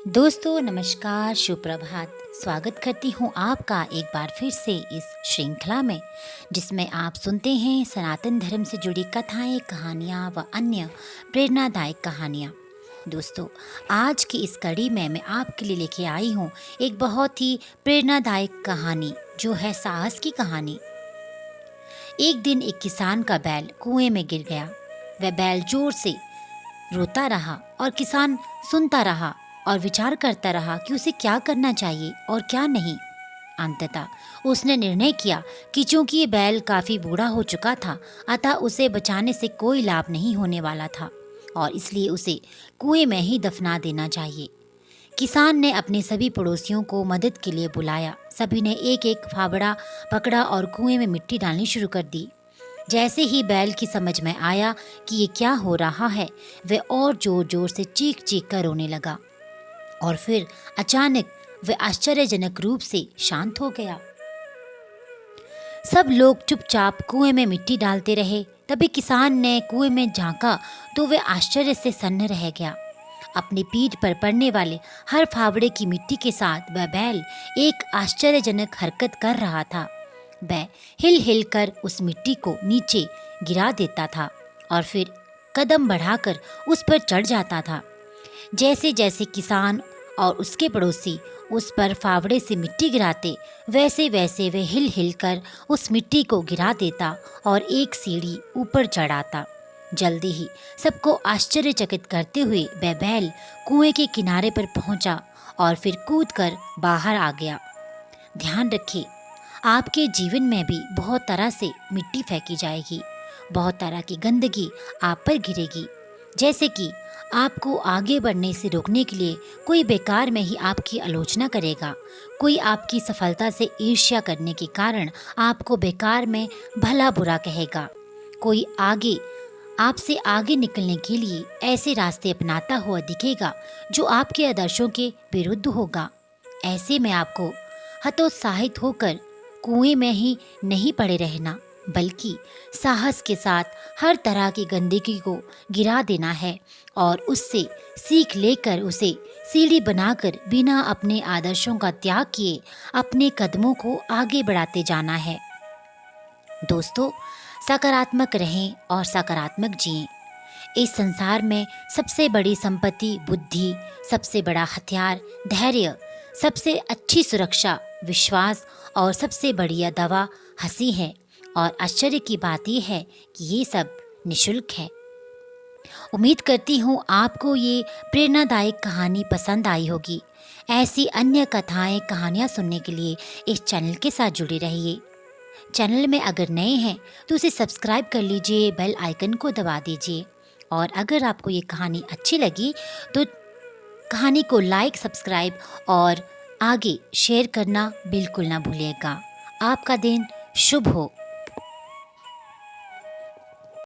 दोस्तों नमस्कार, सुप्रभात। स्वागत करती हूँ आपका एक बार फिर से इस श्रृंखला में, जिसमें आप सुनते हैं सनातन धर्म से जुड़ी कथाएं, कहानियाँ व अन्य प्रेरणादायक कहानियाँ। दोस्तों, आज की इस कड़ी में मैं आपके लिए लेके आई हूँ एक बहुत ही प्रेरणादायक कहानी, जो है साहस की कहानी। एक दिन एक किसान का बैल कुएं में गिर गया। वह बैल जोर से रोता रहा और किसान सुनता रहा और विचार करता रहा कि उसे क्या करना चाहिए और क्या नहीं। अंततः उसने निर्णय किया कि चूंकि ये बैल काफी बूढ़ा हो चुका था, अतः उसे बचाने से कोई लाभ नहीं होने वाला था और इसलिए उसे कुएं में ही दफना देना चाहिए। किसान ने अपने सभी पड़ोसियों को मदद के लिए बुलाया। सभी ने एक एक फावड़ा पकड़ा और कुएं में मिट्टी डालनी शुरू कर दी। जैसे ही बैल की समझ में आया कि ये क्या हो रहा है, वह और जोर जोर से चीख चीख कर रोने लगा और फिर अचानक वह आश्चर्यजनक रूप से शांत हो गया। सब लोग चुपचाप कुएं में मिट्टी डालते रहे। तभी किसान ने कुएं में झांका तो वह आश्चर्य से सन्न रह गया। अपनी पीठ पर पड़ने वाले हर फावड़े की मिट्टी के साथ वह बैल एक आश्चर्यजनक हरकत कर रहा था। वह हिल हिल कर उस मिट्टी को नीचे गिरा देता था और फिर कदम बढ़ाकर उस पर चढ़ जाता था। जैसे जैसे किसान और उसके पड़ोसी उस पर फावड़े से मिट्टी गिराते, वैसे वैसे वह हिल हिल कर उस मिट्टी को गिरा देता और एक सीढ़ी ऊपर चढ़ाता। जल्दी ही सबको आश्चर्यचकित करते हुए वह बैल कुएं के किनारे पर पहुंचा और फिर कूदकर बाहर आ गया। ध्यान रखिए, आपके जीवन में भी बहुत तरह से मिट्टी फेंकी जाएगी, बहुत तरह की गंदगी आप पर गिरेगी। जैसे कि आपको आगे बढ़ने से रोकने के लिए कोई बेकार में ही आपकी आलोचना करेगा, कोई आपकी सफलता से ईर्ष्या करने के कारण आपको बेकार में भला बुरा कहेगा, कोई आपसे आगे निकलने के लिए ऐसे रास्ते अपनाता हुआ दिखेगा जो आपके आदर्शों के विरुद्ध होगा। ऐसे में आपको हतोत्साहित होकर कुएं में ही नहीं पड़े रहना, बल्कि साहस के साथ हर तरह की गंदगी को गिरा देना है और उससे सीख लेकर उसे सीढ़ी बनाकर बिना अपने आदर्शों का त्याग किए अपने कदमों को आगे बढ़ाते जाना है। दोस्तों, सकारात्मक रहें और सकारात्मक जिएं। इस संसार में सबसे बड़ी संपत्ति बुद्धि, सबसे बड़ा हथियार धैर्य, सबसे अच्छी सुरक्षा विश्वास और सबसे बढ़िया दवा हंसी है। और आश्चर्य की बात यह है कि ये सब निशुल्क है। उम्मीद करती हूँ आपको ये प्रेरणादायक कहानी पसंद आई होगी। ऐसी अन्य कथाएं कहानियाँ सुनने के लिए इस चैनल के साथ जुड़े रहिए। चैनल में अगर नए हैं तो उसे सब्सक्राइब कर लीजिए, बेल आइकन को दबा दीजिए और अगर आपको ये कहानी अच्छी लगी तो कहानी को लाइक, सब्सक्राइब और आगे शेयर करना बिल्कुल ना भूलिएगा। आपका दिन शुभ हो।